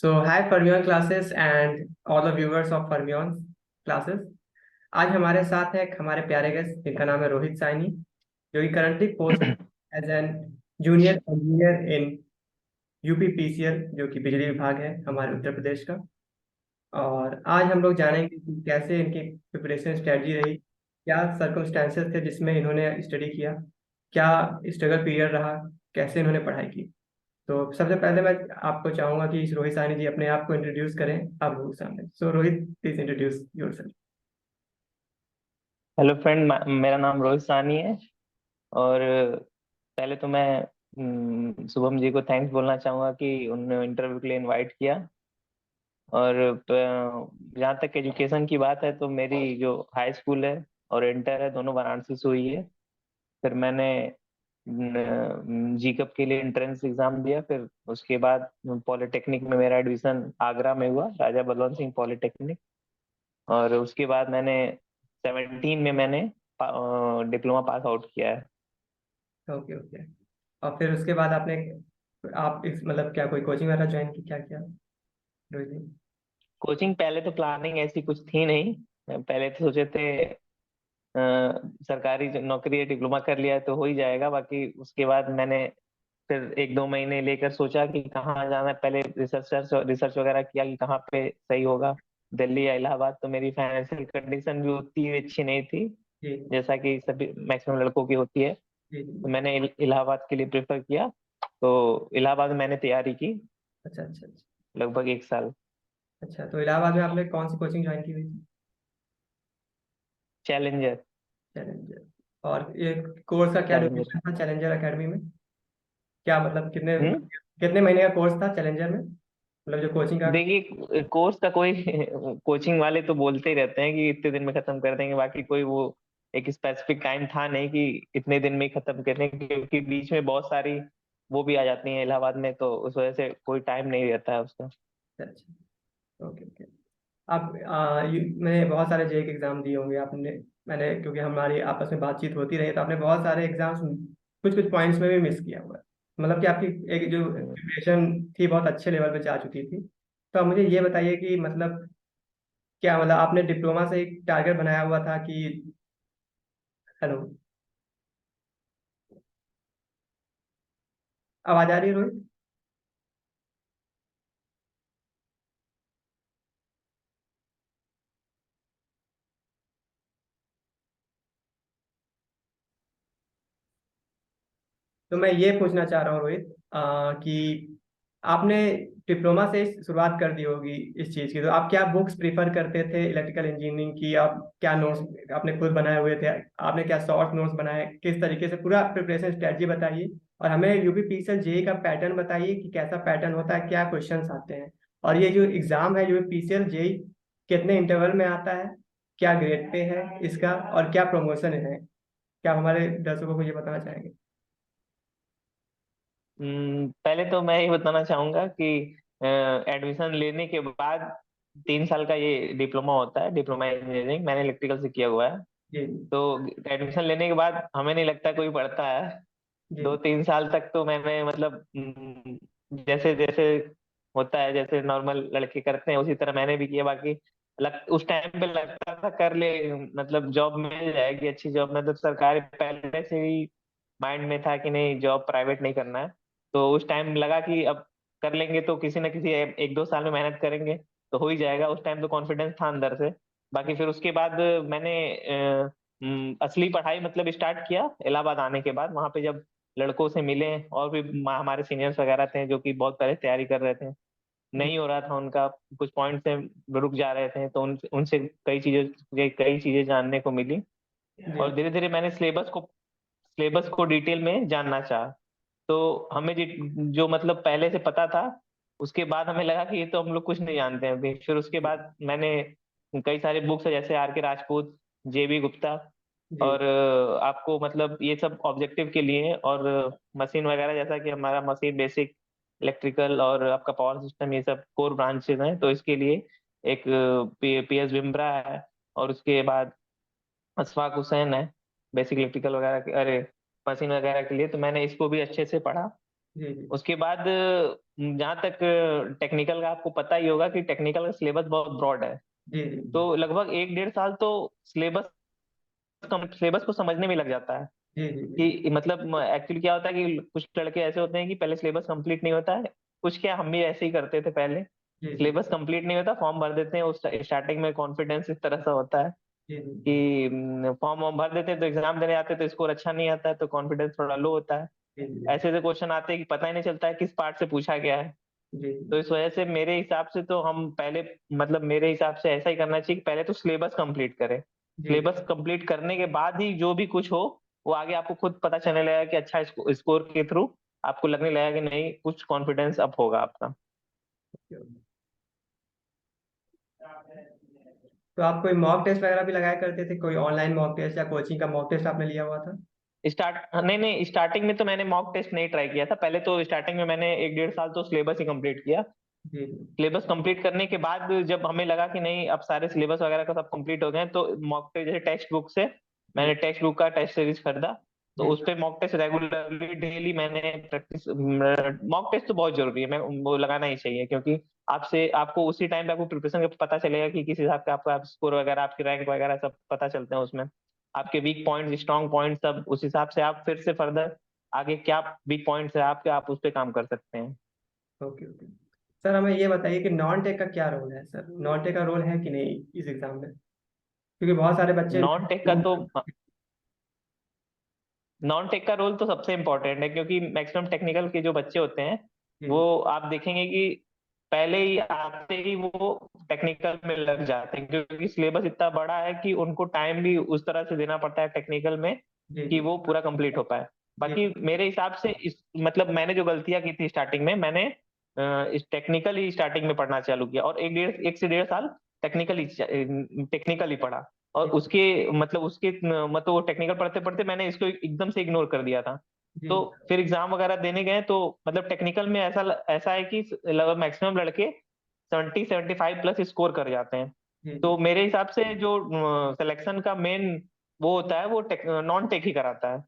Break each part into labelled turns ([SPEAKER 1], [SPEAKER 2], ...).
[SPEAKER 1] So, hi Fermion classes and all the viewers of Fermion classes. आज हमारे साथ है हमारे प्यारे गेस्ट जिनका नाम है रोहित साइनी, जो कि currently post as an junior engineer in UPPCL, जो कि बिजली विभाग है हमारे उत्तर प्रदेश का। और आज हम लोग जानेंगे कि कैसे इनकी प्रिपरेशन स्ट्रेटजी रही, क्या सर्कमस्टेंसेस थे जिसमें इन्होंने स्टडी किया, क्या स्ट्रगल पीरियड रहा, कैसे इन्होंने पढ़ाई की। तो सबसे पहले मैं आपको चाहूंगा कि रोहित साहनी जी अपने आप को इंट्रोड्यूस करें आप लोगों के सामने। So Rohit, please introduce yourself.
[SPEAKER 2] Hello friend, मेरा नाम रोहित साहनी है। और पहले तो मैं शुभम जी को थैंक्स बोलना चाहूँगा कि उन्होंने इंटरव्यू के लिए इनवाइट किया। और जहाँ तक एजुकेशन की बात है तो मेरी जो हाई स्कूल है और इंटर है दोनों वाराणसी से हुई है। फिर मैंने जीकअप के लिए एंट्रेंस एग्जाम दिया। फिर उसके बाद पॉलिटेक्निक में मेरा एडमिशन आगरा में हुआ, राजा बलवंत सिंह पॉलिटेक्निक। और उसके बाद मैंने 17 में मैंने डिप्लोमा पास आउट किया है।
[SPEAKER 1] Okay okay. और फिर उसके बाद आपने आप इस मतलब क्या कोई कोचिंग वगैरह ज्वाइन की, क्या किया रोहित जी?
[SPEAKER 2] कोचिंग पहले तो प्लानिंग ऐसी कुछ थी नहीं। पहले तो सोचे थे सरकारी जो नौकरी है, डिप्लोमा कर लिया है तो हो ही जाएगा। बाकी उसके बाद मैंने फिर एक दो महीने लेकर सोचा कि कहाँ जाना है। पहले रिसर्च रिसर्च वगैरह किया कि कहाँ पे सही होगा, दिल्ली या इलाहाबाद। तो मेरी फाइनेंशियल कंडीशन भी उतनी अच्छी नहीं थी
[SPEAKER 1] जी
[SPEAKER 2] जैसा कि सभी मैक्सिमम लड़कों की होती है।
[SPEAKER 1] जी
[SPEAKER 2] तो
[SPEAKER 1] जी।
[SPEAKER 2] मैंने इलाहाबाद के लिए प्रेफर किया। तो इलाहाबाद में मैंने तैयारी की
[SPEAKER 1] अच्छा अच्छा अच्छा।
[SPEAKER 2] लगभग 1 साल।
[SPEAKER 1] अच्छा, तो इलाहाबाद में आपने कौन सी कोचिंग ज्वाइन की हुई थी?
[SPEAKER 2] चैलेंजर।
[SPEAKER 1] चैलेंजर। और ये कोर्स का क्या
[SPEAKER 2] चैलेंजर।
[SPEAKER 1] ड्यूरेशन था चैलेंजर एकेडमी में? क्या मतलब कितने
[SPEAKER 2] हम्म।
[SPEAKER 1] कितने महीने का कोर्स था चैलेंजर में, मतलब जो कोचिंग का?
[SPEAKER 2] देखिए, कोर्स का कोई कोचिंग वाले तो बोलते ही रहते हैं कि इतने दिन में खत्म कर देंगे। बाकी कोई वो एक स्पेसिफिक टाइम था नहीं कि इतने दिन में ही खत्म करें, क्योंकि बीच में बहुत सारी वो भी आ जाती हैं इलाहाबाद में, तो उस वजह से कोई टाइम नहीं रहता है उसका।
[SPEAKER 1] अच्छा। Okay okay. आप मैंने बहुत सारे जेई के एग्जाम दिए होंगे आपने। मैंने क्योंकि हमारी आपस में बातचीत होती रही तो आपने बहुत सारे एग्जाम्स कुछ कुछ पॉइंट्स में भी मिस किया हुआ है। मतलब कि आपकी एक जो
[SPEAKER 2] हम्म।
[SPEAKER 1] प्रिपरेशन थी बहुत अच्छे लेवल पे जा चुकी थी। तो आप मुझे ये बताइए कि मतलब क्या मतलब आपने डिप्लोमा से एक टारगेट बनाया हुआ था कि? हेलो, आवाज आ रही है रोहित? तो मैं ये पूछना चाह रहा हूँ रोहित, कि आपने डिप्लोमा से शुरुआत कर दी होगी इस चीज़ की, तो आप क्या बुक्स प्रीफर करते थे इलेक्ट्रिकल इंजीनियरिंग की? आप क्या नोट्स आपने खुद बनाए हुए थे? आपने क्या शॉर्ट नोट्स बनाए? किस तरीके से पूरा प्रिपरेशन स्ट्रेटजी बताइए। और हमें यूपीपीसीएल जेई का पैटर्न बताइए कि कैसा पैटर्न होता है, क्या क्वेश्चंस आते हैं। और ये जो एग्ज़ाम है यूपीपीसीएल जेई कितने इंटरवल में आता है, क्या ग्रेड पे है इसका, और क्या प्रमोशन है? क्या आप हमारे दर्शकों को ये बताना चाहेंगे?
[SPEAKER 2] पहले तो मैं ये बताना चाहूंगा कि एडमिशन लेने के बाद 3 साल का ये डिप्लोमा होता है, डिप्लोमा इंजीनियरिंग मैंने इलेक्ट्रिकल से किया हुआ है।
[SPEAKER 1] जी
[SPEAKER 2] तो एडमिशन लेने के बाद हमें नहीं लगता कोई पढ़ता है।
[SPEAKER 1] जी
[SPEAKER 2] 2-3 साल तक तो मैंने मतलब जैसे जैसे होता है, जैसे नॉर्मल लड़के करते हैं उसी तरह मैंने भी किया। बाकी उस टाइम पे लगता था कर ले, मतलब जॉब मिल जाएगी, अच्छी जॉब। मतलब सरकारी पहले से ही माइंड में था कि नहीं, जॉब प्राइवेट नहीं करना है। तो उस टाइम लगा कि अब कर लेंगे तो किसी न किसी 1-2 साल में मेहनत करेंगे तो हो ही जाएगा। उस टाइम तो कॉन्फिडेंस था अंदर से। बाकी फिर उसके बाद मैंने असली पढ़ाई मतलब स्टार्ट किया इलाहाबाद आने के बाद। वहां पे जब लड़कों से मिले और भी हमारे सीनियर्स वगैरह थे जो कि बहुत पहले तैयारी कर रहे थे,
[SPEAKER 1] जी
[SPEAKER 2] नहीं हो रहा था उनका, कुछ पॉइंट से रुक जा रहे थे, तो उनसे कई चीजें जानने को मिली।
[SPEAKER 1] जी
[SPEAKER 2] और धीरे धीरे मैंने सिलेबस को डिटेल में जानना चाहा। तो हमें जो मतलब पहले से पता था, उसके बाद हमें लगा कि ये तो हम लोग कुछ नहीं जानते हैं अभी। फिर उसके बाद मैंने कई सारे बुक्स है जैसे आर के राजपूत, जेबी गुप्ता,
[SPEAKER 1] जी
[SPEAKER 2] और आपको मतलब ये सब ऑब्जेक्टिव के लिए हैं। और मशीन वगैरह जैसा कि हमारा मशीन बेसिक, इलेक्ट्रिकल और आपका पावर सिस्टम, ये सब कोर ब्रांचेस हैं। तो इसके लिए एक पीएस बिमरा है। और उसके बाद अशफाक हुसैन है, बेसिक इलेक्ट्रिकल वगैरह के, अरे मशीन वगैरह के लिए। तो मैंने इसको भी अच्छे से पढ़ा।
[SPEAKER 1] जी जी
[SPEAKER 2] उसके बाद जहाँ तक टेक्निकल का आपको पता ही होगा कि टेक्निकल का सिलेबस बहुत ब्रॉड है।
[SPEAKER 1] जी जी
[SPEAKER 2] तो लगभग 1 डेढ़ साल तो सिलेबस सिलेबस को समझने में लग जाता है
[SPEAKER 1] जी जी जी
[SPEAKER 2] कि मतलब एक्चुअली क्या होता है कि कुछ लड़के ऐसे होते हैं कि पहले सिलेबस कंप्लीट नहीं होता है। कुछ क्या, हम भी ऐसे ही करते थे पहले।
[SPEAKER 1] जी जी
[SPEAKER 2] सिलेबस कंप्लीट नहीं होता, फॉर्म भर देते हैं, उस स्टार्टिंग में कॉन्फिडेंस इस तरह से होता है
[SPEAKER 1] जी जी
[SPEAKER 2] कि फॉर्म वॉर्म भर देते हैं, तो एग्जाम देने आते हैं तो स्कोर अच्छा नहीं आता है, तो कॉन्फिडेंस थोड़ा लो होता है।
[SPEAKER 1] जी जी
[SPEAKER 2] ऐसे ऐसे क्वेश्चन आते हैं कि पता ही नहीं चलता है किस पार्ट से पूछा गया है।
[SPEAKER 1] जी
[SPEAKER 2] तो इस वजह से मेरे हिसाब से तो हम पहले, मतलब मेरे हिसाब से ऐसा ही करना चाहिए कि पहले तो सिलेबस कंप्लीट करें।
[SPEAKER 1] जी जी
[SPEAKER 2] सिलेबस कंप्लीट करने के बाद ही जो भी कुछ हो वो आगे आपको खुद पता चलने लगेगा कि अच्छा, स्कोर के थ्रू आपको लगने लगेगा कि नहीं, कुछ कॉन्फिडेंस अप होगा आपका।
[SPEAKER 1] तो आप कोई मॉक टेस्ट वगैरह भी लगाया करते थे, कोई ऑनलाइन मॉक टेस्ट या कोचिंग का मॉक टेस्ट आपने लिया हुआ था?
[SPEAKER 2] नहीं नहीं, स्टार्टिंग में तो मैंने मॉक टेस्ट नहीं ट्राई किया था। पहले तो स्टार्टिंग में मैंने 1 डेढ़ साल तो सिलेबस ही कंप्लीट किया।
[SPEAKER 1] जी जी
[SPEAKER 2] सिलेबस कंप्लीट करने के बाद जब हमें लगा कि नहीं, अब सारे सिलेबस वगैरह का सब कंप्लीट हो गए हैं, तो मॉक टेस्ट जैसे टेक्स्ट बुक से
[SPEAKER 1] जी
[SPEAKER 2] मैंने टेक्स्ट बुक का टेस्ट सीरीज खरीदा। तो
[SPEAKER 1] जी
[SPEAKER 2] उस पे मॉक टेस्ट रेगुलरली डेली मैंने प्रैक्टिस। मॉक टेस्ट तो बहुत जरूरी है, मैं वो लगाना ही चाहिए, क्योंकि आपसे आपको उसी टाइम पे आपको प्रिपरेशन का पता चलेगा कि किस हिसाब से आपका स्कोर वगैरह, आपकी रैंक वगैरह सब पता चलते हैं उसमें। आपके वीक पॉइंट, स्ट्रॉन्ग पॉइंट, सब उस हिसाब से आप फिर से फर्दर आगे क्या वीक पॉइंट्स है आपके, आप उस पर काम कर सकते हैं।
[SPEAKER 1] Okay okay. सर हमें ये बताइए कि नॉन टेक का क्या रोल है, सर नॉन टेक का रोल है कि नहीं इस एग्जाम में? क्योंकि बहुत सारे बच्चे।
[SPEAKER 2] नॉन टेक का तो नॉन टेक का रोल तो सबसे इम्पोर्टेंट है, क्योंकि मैक्सिमम टेक्निकल के जो बच्चे होते हैं वो
[SPEAKER 1] जी
[SPEAKER 2] आप देखेंगे कि पहले ही आते ही वो टेक्निकल में लग जाते हैं, क्योंकि सिलेबस इतना बड़ा है कि उनको टाइम भी उस तरह से देना पड़ता है टेक्निकल में
[SPEAKER 1] जी
[SPEAKER 2] कि
[SPEAKER 1] जी
[SPEAKER 2] वो पूरा कंप्लीट हो पाए।
[SPEAKER 1] जी
[SPEAKER 2] बाकी मेरे हिसाब से इस मतलब मैंने जो गलतियां की थी स्टार्टिंग में, मैंने इस टेक्निकल ही स्टार्टिंग में पढ़ना चालू किया, और 1 से 1.5 साल टेक्निकल ही पढ़ा। और
[SPEAKER 1] जी
[SPEAKER 2] उसके मतलब वो टेक्निकल पढ़ते पढ़ते मैंने इसको एकदम से इग्नोर कर दिया था।
[SPEAKER 1] जी
[SPEAKER 2] तो फिर एग्जाम वगैरह देने गए तो मतलब टेक्निकल में ऐसा ऐसा है कि लगभग मैक्सिमम लड़के 70 75 प्लस स्कोर कर जाते हैं।
[SPEAKER 1] जी
[SPEAKER 2] तो
[SPEAKER 1] जी।
[SPEAKER 2] मेरे हिसाब से जो सिलेक्शन का मेन वो होता है, वो नॉन टेक ही कराता है।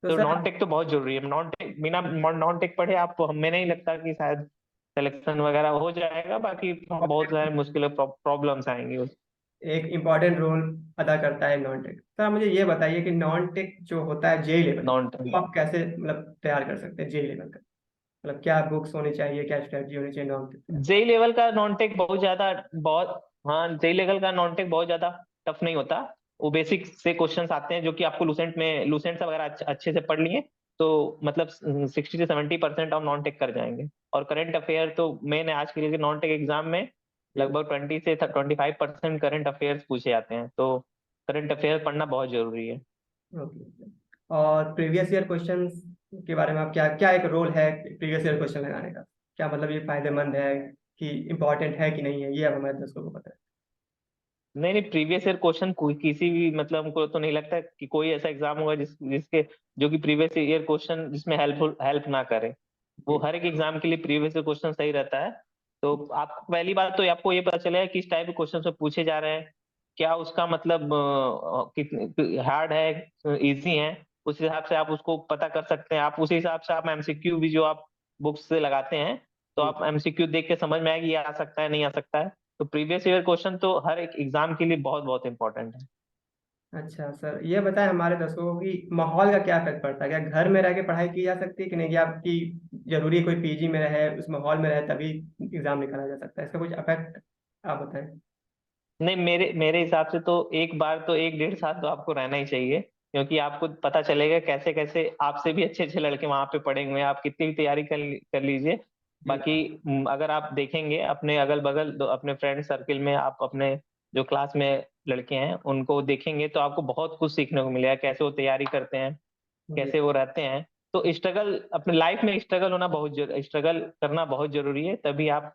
[SPEAKER 1] तो
[SPEAKER 2] तो
[SPEAKER 1] सर।
[SPEAKER 2] नॉन टेक तो बहुत जरूरी है। नॉन टेक, बिना नॉन टेक पढ़े आप, हमें नहीं लगता कि शायद सिलेक्शन वगैरह हो जाएगा। बाकी बहुत सारे मुश्किल प्रॉब्लम्स आएंगे।
[SPEAKER 1] एक इम्पॉर्टेंट रोल अदा करता है नॉन टेक। सर मुझे ये बताइए कि नॉन टेक जो होता है जेई लेवल,
[SPEAKER 2] नॉन
[SPEAKER 1] तो आप कैसे मतलब तैयार कर सकते हैं जेई लेवल का? मतलब क्या बुक्स होनी चाहिए, क्या स्ट्रेटजी होनी चाहिए नॉन टेक?
[SPEAKER 2] जेई लेवल का नॉन टेक बहुत ज्यादा, बहुत, हाँ, जेई लेवल का नॉन टेक बहुत ज्यादा टफ नहीं होता। वो बेसिक से क्वेश्चंस आते हैं जो कि आपको लूसेंट वगैरह अच्छे से पढ़ लिए तो मतलब 60 से 70% आप नॉन टेक कर जाएंगे। और करंट अफेयर तो मेन है आज के लिए नॉन टेक एग्जाम में।
[SPEAKER 1] जी
[SPEAKER 2] लगभग 20 से 25% करंट अफेयर्स पूछे जाते हैं, तो करंट अफेयर पढ़ना बहुत जरूरी है।
[SPEAKER 1] ओके। और प्रीवियस ईयर क्वेश्चंस के बारे में आप क्या क्या एक रोल है प्रीवियस ईयर क्वेश्चन लगाने का? क्या मतलब ये फायदेमंद है कि इम्पोर्टेंट है कि नहीं है, ये अब हमारे दोस्तों को पता है?
[SPEAKER 2] नहीं नहीं, प्रीवियस ईयर क्वेश्चन कोई किसी भी, मतलब हमको तो नहीं लगता कि कोई ऐसा एग्जाम होगा जिसके जो कि प्रीवियस ईयर क्वेश्चन जिसमें हेल्प ना करे। वो
[SPEAKER 1] जी
[SPEAKER 2] हर एक एग्जाम के लिए प्रीवियस ईयर क्वेश्चन सही रहता है। तो आपको पहली बात तो आपको ये पता चलेगा किस टाइप के क्वेश्चन से पूछे जा रहे हैं, क्या उसका मतलब कितने हार्ड है, इजी है। उस हिसाब से आप उसको पता कर सकते हैं। आप उसी हिसाब से आप एमसीक्यू भी जो आप बुक्स से लगाते हैं, तो
[SPEAKER 1] जी।
[SPEAKER 2] आप एमसीक्यू देख के समझ में आएगी ये आ सकता है नहीं आ सकता है। तो प्रीवियस ईयर क्वेश्चन तो हर एक एग्जाम के लिए बहुत बहुत इंपॉर्टेंट है।
[SPEAKER 1] अच्छा सर ये बताएं हमारे दर्शकों को कि माहौल का क्या इफेक्ट पड़ता है, क्या घर में रह के पढ़ाई की जा सकती है कि नहीं, कि आपकी जरूरी है कोई पीजी में रहे, उस माहौल में रहे तभी एग्जाम निकाला जा सकता है? इसका कुछ इफेक्ट आप बताएं।
[SPEAKER 2] नहीं, मेरे मेरे हिसाब से तो एक बार तो 1 डेढ़ साल तो आपको रहना ही चाहिए, क्योंकि आपको पता चलेगा कैसे कैसे आपसे भी अच्छे अच्छे लड़के वहां पे पढ़े हुए हैं। आप कितनी भी तैयारी कर लीजिए।
[SPEAKER 1] जी
[SPEAKER 2] बाकी अगर आप देखेंगे अपने अगल बगल अपने फ्रेंड सर्किल में, आप अपने जो क्लास में लड़के हैं उनको देखेंगे तो आपको बहुत कुछ सीखने को मिलेगा, कैसे वो तैयारी करते हैं,
[SPEAKER 1] जी
[SPEAKER 2] कैसे वो रहते हैं। तो स्ट्रगल अपने लाइफ में स्ट्रगल होना स्ट्रगल करना बहुत जरूरी है, तभी आप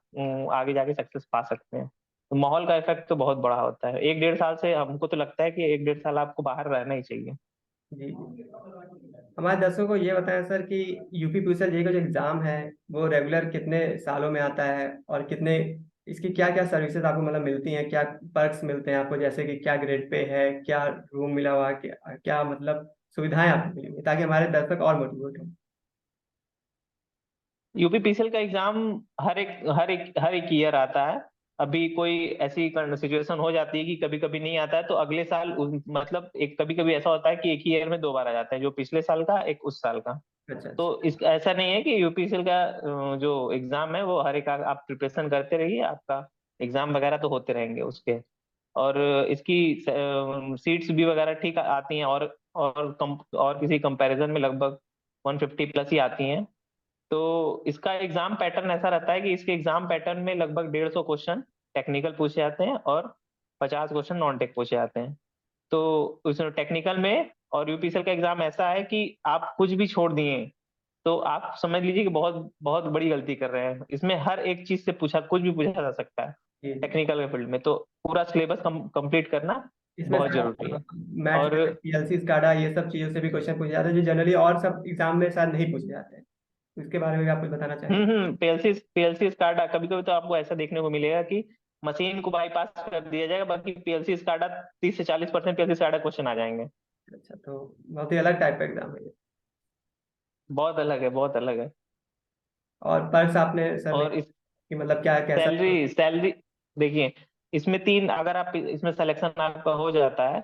[SPEAKER 2] आगे जाके सक्सेस पा सकते हैं। तो माहौल का इफेक्ट तो बहुत बड़ा होता है। 1 डेढ़ साल से हमको तो लगता है कि 1 डेढ़ साल आपको बाहर रहना ही चाहिए।
[SPEAKER 1] जी जी। हमारे दर्शकों को ये बताएं सर कि यूपी पीएसएल जेई का जो एग्जाम है वो रेगुलर कितने सालों में आता है, और कितने इसकी क्या क्या सर्विसेज आपको मतलब मिलती हैं, क्या पर्क्स मिलते हैं आपको, जैसे कि क्या ग्रेड पे है, क्या रूम मिला हुआ है, क्या क्या मतलब सुविधाएं आपको मिलेंगी, ताकि हमारे दर्शक और मोटिवेट हों।
[SPEAKER 2] यूपीपीसीएल का एग्जाम हर एक ईयर आता है। अभी कोई ऐसी सिचुएशन हो जाती है कि कभी कभी नहीं आता है, तो अगले साल मतलब एक कभी कभी ऐसा होता है कि एक ही ईयर में दो बार आ जाता है, जो पिछले साल का एक उस साल का।
[SPEAKER 1] अच्छा अच्छा।
[SPEAKER 2] तो इस ऐसा नहीं है कि यूपीएसएल का जो एग्जाम है वो हर एक आप प्रिपरेशन करते रहिए, आपका एग्जाम वगैरह तो होते रहेंगे उसके। और इसकी सीट्स भी वगैरह ठीक आती हैं, और किसी कंपैरिजन में लगभग 150 प्लस ही आती हैं। तो इसका एग्जाम पैटर्न ऐसा रहता है कि इसके एग्जाम पैटर्न में लगभग 150 क्वेश्चन टेक्निकल पूछे जाते हैं और 50 क्वेश्चन नॉन टेक पूछे जाते हैं। तो उसमें टेक्निकल में और यूपीएसएल का एग्जाम ऐसा है कि आप कुछ भी छोड़ दिए तो आप समझ लीजिए कि बहुत बहुत बड़ी गलती कर रहे हैं। इसमें हर एक चीज से पूछा कुछ भी पूछा जा सकता है
[SPEAKER 1] जी जी।
[SPEAKER 2] टेक्निकल के फील्ड में, तो पूरा सिलेबस कंप्लीट करना
[SPEAKER 1] इसमें
[SPEAKER 2] बहुत जरूरी
[SPEAKER 1] सर
[SPEAKER 2] है।
[SPEAKER 1] मैथ,
[SPEAKER 2] और
[SPEAKER 1] पीएलसी, स्काडा, ये सब चीज़ों से भी क्वेश्चन पूछे जाते हैं जो जनरली और सब एग्जाम में शायद नहीं पूछे जाते हैं। इसके बारे में भी आप कुछ बताना चाहेंगे?
[SPEAKER 2] पीएलसी स्काडा कभी कभी तो आपको ऐसा देखने को मिलेगा कि मशीन को बाईपास कर दिया जाएगा, बाकी पीएलसी स्काडा 30 से 40% पीएलसी स्काडा क्वेश्चन आ जाएंगे।
[SPEAKER 1] अच्छा, तो बहुत ही अलग टाइप का एग्जाम है ये।
[SPEAKER 2] बहुत अलग है, बहुत अलग है।
[SPEAKER 1] और पर्क्स आपने सर
[SPEAKER 2] और
[SPEAKER 1] देखा कि मतलब क्या कैसा?
[SPEAKER 2] सैलरी सैलरी देखिए, इसमें तीन, अगर आप इसमें सिलेक्शन आपका हो जाता है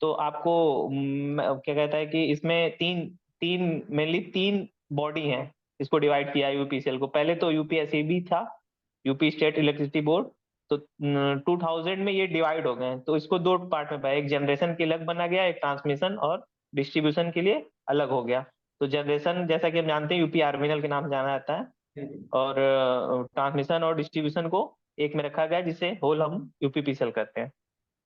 [SPEAKER 2] तो आपको क्या कहता है कि इसमें तीन तीन मेनली तीन बॉडी हैं। इसको डिवाइड किया है यूपीसीएल को। पहले तो यूपीएससीबी था, यूपी स्टेट इलेक्ट्रिसिटी बोर्ड। तो 2000 में ये डिवाइड हो गए हैं, तो इसको दो पार्ट में पाया, एक जनरेशन के अलग बना गया, एक ट्रांसमिशन और डिस्ट्रीब्यूशन के लिए अलग हो गया। तो जनरेशन जैसा कि हम जानते हैं यूपी आर्मिनल के नाम से जाना जाता है,
[SPEAKER 1] जी जी।
[SPEAKER 2] और ट्रांसमिशन और डिस्ट्रीब्यूशन को एक में रखा गया है, जिसे होल हम यूपीपीसीएल करते हैं।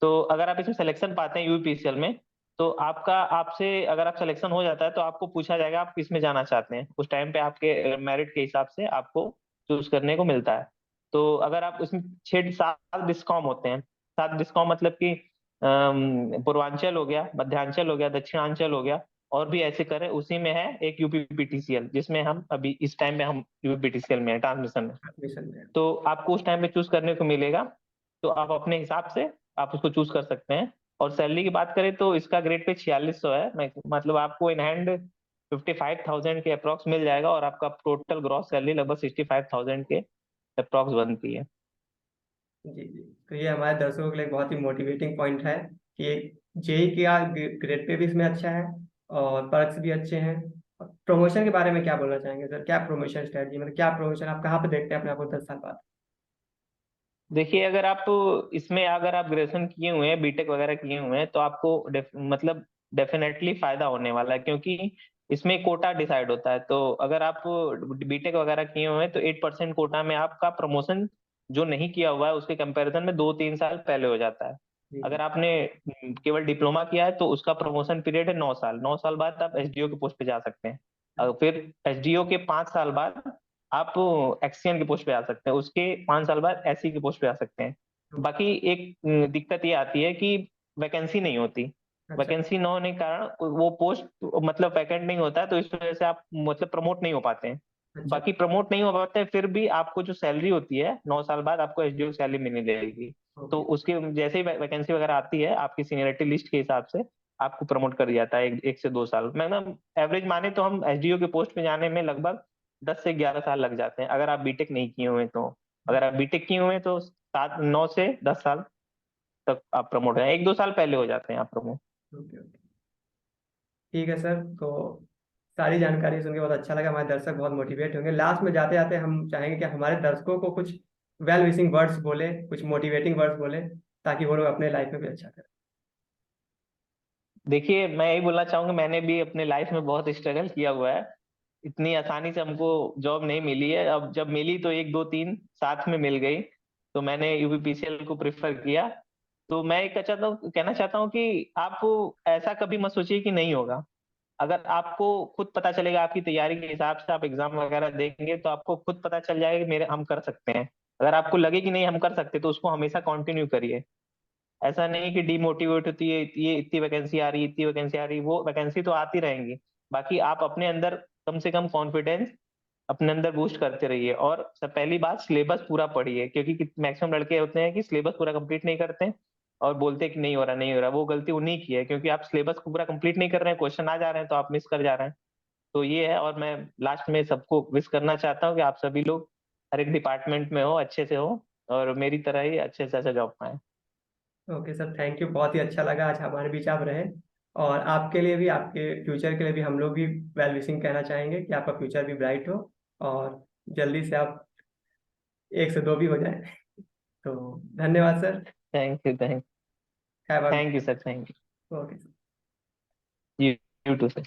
[SPEAKER 2] तो अगर आप इसमें सिलेक्शन पाते हैं यूपीपीसीएल में, तो आपका आपसे अगर आप सिलेक्शन हो जाता है तो आपको पूछा जाएगा आप किस में जाना चाहते हैं। उस टाइम पे आपके मेरिट के हिसाब से आपको चूज करने को मिलता है। तो अगर आप उसमें 6 7 डिस्कॉम होते हैं। 7 डिस्कॉम मतलब कि पूर्वांचल हो गया, मध्यांचल हो गया, दक्षिणांचल हो गया, और भी ऐसे करें। उसी में है एक यूपीपीटीसीएल, जिसमें हम अभी इस टाइम में हम यूपीपीटीसीएल में है, ट्रांसमिशन में।
[SPEAKER 1] एडमिशन में।
[SPEAKER 2] तो आपको उस टाइम पे चूज करने को मिलेगा, तो आप अपने हिसाब से आप उसको चूज कर सकते हैं। और सैलरी की बात करें तो इसका ग्रेड पे 4600 है। मतलब आपको इन हैंड 55,000 के अप्रॉक्स मिल जाएगा, और आपका टोटल ग्रॉस सैलरी लगभग 65,000 के अप्रॉक्स बनती है।
[SPEAKER 1] जी जी। तो ये हमारे दर्शकों के लिए बहुत ही मोटिवेटिंग पॉइंट है कि एक जेई का ग्रेड पे भी इसमें अच्छा है और पर्क्स भी अच्छे हैं। प्रमोशन के बारे में क्या बोलना चाहेंगे सर? क्या प्रमोशन स्ट्रेटजी, मतलब क्या प्रमोशन आप कहाँ पे देखते हैं अपने आप को 10 साल बाद?
[SPEAKER 2] देखिए, अगर आप ग्रेजुएशन किए हुए हैं, बीटेक वगैरह किए हुए हैं, तो आपको मतलब डेफिनेटली फायदा होने वाला है, क्योंकि इसमें कोटा डिसाइड होता है। तो अगर आप बीटेक वगैरह किए हुए हैं तो 8% कोटा में आपका प्रमोशन जो नहीं किया हुआ है उसके कंपैरिजन में 2 3 साल पहले हो जाता है।
[SPEAKER 1] जी जी।
[SPEAKER 2] अगर आपने केवल डिप्लोमा किया है तो उसका प्रमोशन पीरियड है 9 साल। 9 साल बाद आप एसडीओ के पोस्ट पे जा सकते हैं। और फिर एसडीओ के 5 साल बाद आप एक्ससीएन के पोस्ट पे आ सकते हैं, उसके 5 साल बाद एससी के पोस्ट पे आ सकते हैं। बाकी एक दिक्कत ये आती है कि वैकेंसी नहीं होती।
[SPEAKER 1] अच्छा
[SPEAKER 2] वैकेंसी न होने के कारण वो पोस्ट मतलब वैकेंट नहीं होता है, तो इस वजह से आप मतलब प्रमोट नहीं हो पाते हैं।
[SPEAKER 1] अच्छा।
[SPEAKER 2] बाकी प्रमोट नहीं हो पाते हैं, फिर भी आपको जो सैलरी होती है 9 साल बाद आपको एसडीओ सैलरी मिलने लगेगी। तो
[SPEAKER 1] ओके।
[SPEAKER 2] उसके जैसे ही वैकेंसी वगैरह आती है, आपकी सीनियरिटी लिस्ट के हिसाब से आपको प्रमोट कर दिया जाता है 1 से 2 साल। मतलब एवरेज माने तो हम एसडीओ के पोस्ट पे जाने में लगभग 10 से 11 साल लग जाते हैं, अगर आप बीटेक नहीं किए हुए तो। अगर आप बीटेक किए हुए हैं तो 7 9 से 10 साल तक आप प्रमोट हो, 1 2 साल पहले हो जाते हैं आप प्रमोट।
[SPEAKER 1] Okay okay. ठीक है सर, तो सारी जानकारी सुन के बहुत अच्छा लगा। हमारे दर्शक बहुत मोटिवेट होंगे। लास्ट में जाते जाते हम चाहेंगे कि हमारे दर्शकों को कुछ वेल विशिंग वर्ड्स बोले, कुछ मोटिवेटिंग वर्ड्स बोले, ताकि वो लोग अपने लाइफ में भी अच्छा करें।
[SPEAKER 2] देखिए, मैं यही बोलना चाहूंगा, मैंने भी अपने लाइफ में बहुत स्ट्रगल किया हुआ है। इतनी आसानी से हमको जॉब नहीं मिली है। अब जब मिली तो एक दो तीन साथ में मिल गई, तो मैंने यूपीपीसीएल को प्रेफर किया। तो मैं कहना चाहता हूँ कि आप ऐसा कभी मत सोचिए कि नहीं होगा। अगर आपको खुद पता चलेगा, आपकी तैयारी के हिसाब से आप एग्जाम वगैरह देंगे तो आपको खुद पता चल जाएगा कि मेरे हम कर सकते हैं। अगर आपको लगे कि नहीं हम कर सकते, तो उसको हमेशा कंटिन्यू करिए। ऐसा नहीं कि डिमोटिवेट होती है, ये इतनी वैकेंसी आ रही, इतनी वैकेंसी आ रही, वो वैकेंसी तो आती रहेंगी। बाकी आप अपने अंदर कम से कम कॉन्फिडेंस अपने अंदर बूस्ट करते रहिए। और सब पहली बात, सिलेबस पूरा पढ़िए, क्योंकि मैक्सिमम लड़के होते हैं कि सिलेबस पूरा कंप्लीट नहीं करते हैं और बोलते हैं कि नहीं हो रहा नहीं हो रहा। वो गलती उन्हीं की है, क्योंकि आप सिलेबस को पूरा कंप्लीट नहीं कर रहे हैं, क्वेश्चन आ जा रहे हैं तो आप मिस कर जा रहे हैं। तो ये है, और मैं लास्ट में सबको विश करना चाहता हूँ कि आप सभी लोग हर एक डिपार्टमेंट में हो, अच्छे से हो, और मेरी तरह ही अच्छे से अच्छा जॉब पाएं।
[SPEAKER 1] ओके सर, थैंक यू, बहुत ही अच्छा लगा आज हमारे बीच आप रहे। और आपके लिए भी, आपके फ्यूचर के लिए भी हम लोग भी वेल विशिंग कहना चाहेंगे कि आपका फ्यूचर भी ब्राइट हो और जल्दी से आप 1 से 2 भी हो जाए। तो धन्यवाद sir.
[SPEAKER 2] Thank you,
[SPEAKER 1] have a
[SPEAKER 2] thank you sir, thank
[SPEAKER 1] okay.
[SPEAKER 2] You, you too sir.